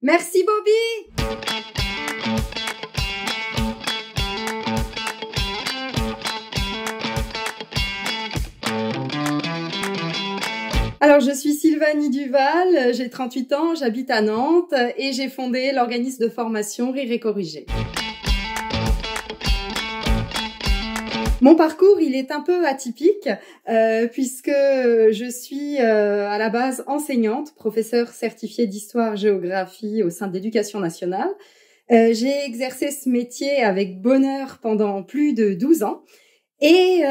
Merci Bobby! Alors, je suis Sylvanie Duval, j'ai 38 ans, j'habite à Nantes et j'ai fondé l'organisme de formation Rire et Corriger. Mon parcours, il est un peu atypique puisque je suis à la base enseignante, professeure certifiée d'histoire-géographie au sein de l'Éducation nationale. J'ai exercé ce métier avec bonheur pendant plus de 12 ans. Et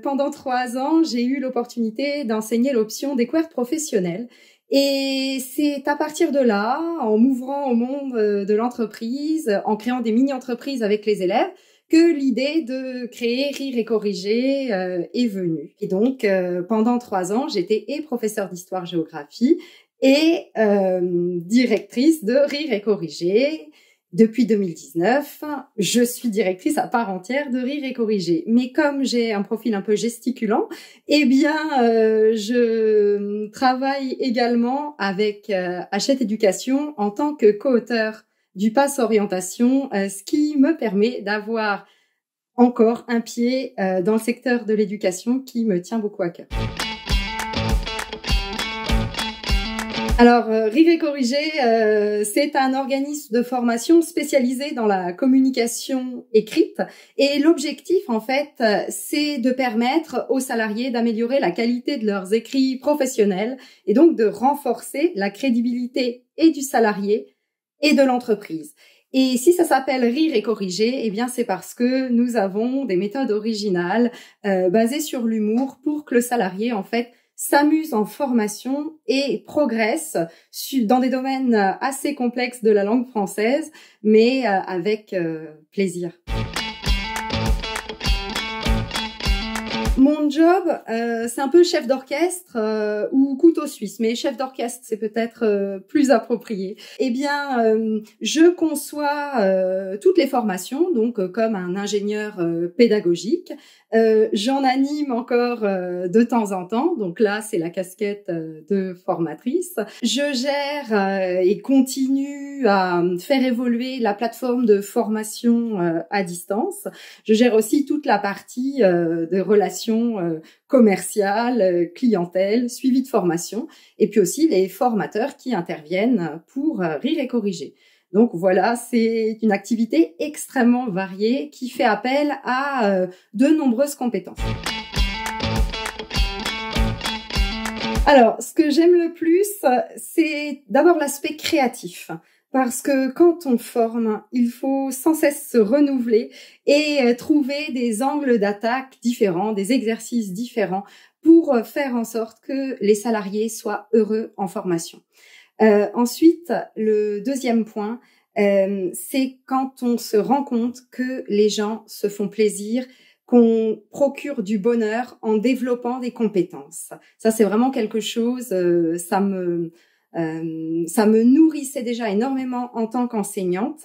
pendant 3 ans, j'ai eu l'opportunité d'enseigner l'option découverte professionnelle. Et c'est à partir de là, en m'ouvrant au monde de l'entreprise, en créant des mini-entreprises avec les élèves, que l'idée de créer Rire et Corriger est venue. Et donc, pendant 3 ans, j'étais et professeure d'histoire-géographie et directrice de Rire et Corriger. Depuis 2019, je suis directrice à part entière de Rire et Corriger. Mais comme j'ai un profil un peu gesticulant, eh bien, je travaille également avec Hachette Éducation en tant que co-auteur du Pass Orientation, ce qui me permet d'avoir encore un pied dans le secteur de l'éducation qui me tient beaucoup à cœur. Alors, Rire et Corriger, c'est un organisme de formation spécialisé dans la communication écrite et l'objectif, en fait, c'est de permettre aux salariés d'améliorer la qualité de leurs écrits professionnels et donc de renforcer la crédibilité et du salarié et de l'entreprise. Et si ça s'appelle Rire et Corriger, eh bien c'est parce que nous avons des méthodes originales basées sur l'humour pour que le salarié, en fait, s'amuse en formation et progresse dans des domaines assez complexes de la langue française, mais avec plaisir. Mon job, c'est un peu chef d'orchestre ou couteau suisse, mais chef d'orchestre, c'est peut-être plus approprié. Eh bien, je conçois toutes les formations, donc comme un ingénieur pédagogique. J'en anime encore de temps en temps, donc là, c'est la casquette de formatrice. Je gère et continue à faire évoluer la plateforme de formation à distance. Je gère aussi toute la partie de relations commerciales, clientèle, suivi de formation, et puis aussi les formateurs qui interviennent pour Rire et Corriger. Donc voilà, c'est une activité extrêmement variée qui fait appel à de nombreuses compétences. Alors, ce que j'aime le plus, c'est d'abord l'aspect créatif. Parce que quand on forme, il faut sans cesse se renouveler et trouver des angles d'attaque différents, des exercices différents pour faire en sorte que les salariés soient heureux en formation. Ensuite, le deuxième point, c'est quand on se rend compte que les gens se font plaisir, qu'on procure du bonheur en développant des compétences. Ça, c'est vraiment quelque chose, ça me nourrissait déjà énormément en tant qu'enseignante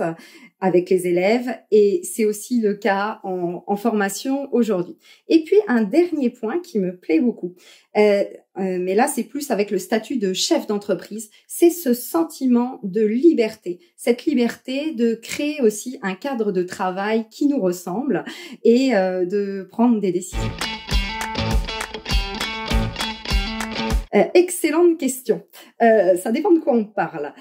avec les élèves et c'est aussi le cas en formation aujourd'hui. Et puis un dernier point qui me plaît beaucoup, mais là c'est plus avec le statut de chef d'entreprise, c'est ce sentiment de liberté, cette liberté de créer aussi un cadre de travail qui nous ressemble et de prendre des décisions. Excellente question. Ça dépend de quoi on parle.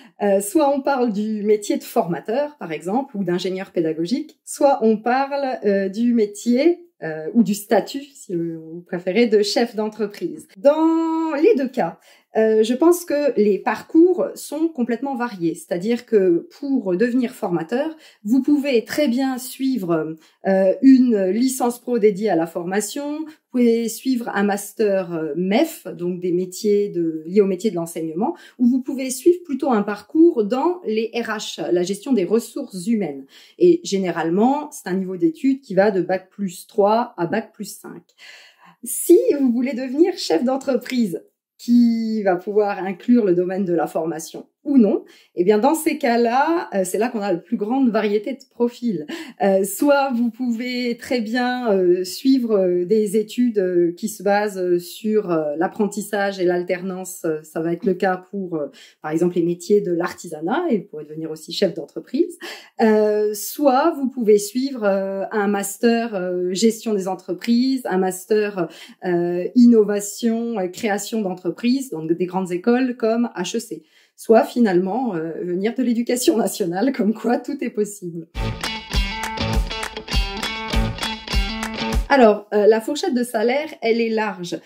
Soit on parle du métier de formateur, par exemple, ou d'ingénieur pédagogique, soit on parle du métier ou du statut, si vous préférez, de chef d'entreprise. Dans les deux cas, je pense que les parcours sont complètement variés. C'est-à-dire que pour devenir formateur, vous pouvez très bien suivre une licence pro dédiée à la formation, vous pouvez suivre un master MEF, donc des métiers liés au métier de l'enseignement, ou vous pouvez suivre plutôt un parcours dans les RH, la gestion des ressources humaines. Et généralement, c'est un niveau d'études qui va de Bac+3 à Bac+5. Si vous voulez devenir chef d'entreprise, qui va pouvoir inclure le domaine de la formation, ou non. Eh bien, dans ces cas-là, c'est là qu'on a la plus grande variété de profils. Soit vous pouvez très bien suivre des études qui se basent sur l'apprentissage et l'alternance. Ça va être le cas pour, par exemple, les métiers de l'artisanat, et vous pourrez devenir aussi chef d'entreprise. Soit vous pouvez suivre un master gestion des entreprises, un master innovation, création d'entreprises, dans des grandes écoles comme HEC. Soit finalement venir de l'éducation nationale, comme quoi tout est possible. Alors, la fourchette de salaire, elle est large.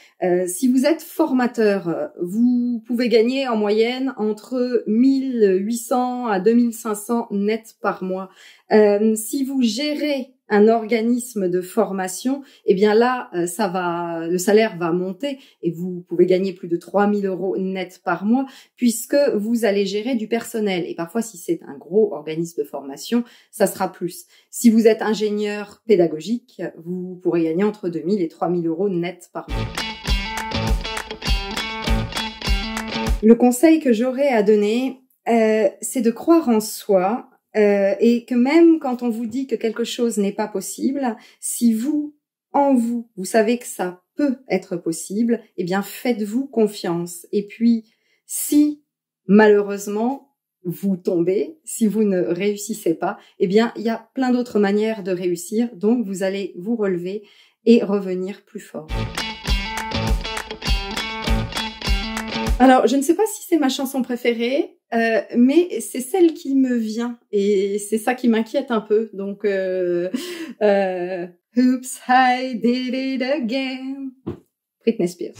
Si vous êtes formateur, vous pouvez gagner en moyenne entre 1800 à 2500 net par mois. Si vous gérez un organisme de formation, eh bien là, le salaire va monter et vous pouvez gagner plus de 3000 € net par mois puisque vous allez gérer du personnel. Et parfois, si c'est un gros organisme de formation, ça sera plus. Si vous êtes ingénieur pédagogique, vous pourrez gagner entre 2000 et 3000 € net par mois. Le conseil que j'aurais à donner, c'est de croire en soi. Et que même quand on vous dit que quelque chose n'est pas possible, si vous savez que ça peut être possible, eh bien faites-vous confiance. Et puis, si malheureusement vous tombez, si vous ne réussissez pas, eh bien il y a plein d'autres manières de réussir, donc vous allez vous relever et revenir plus fort. Alors, je ne sais pas si c'est ma chanson préférée, mais c'est celle qui me vient et c'est ça qui m'inquiète un peu. Donc, Oops, I did it again. Britney Spears.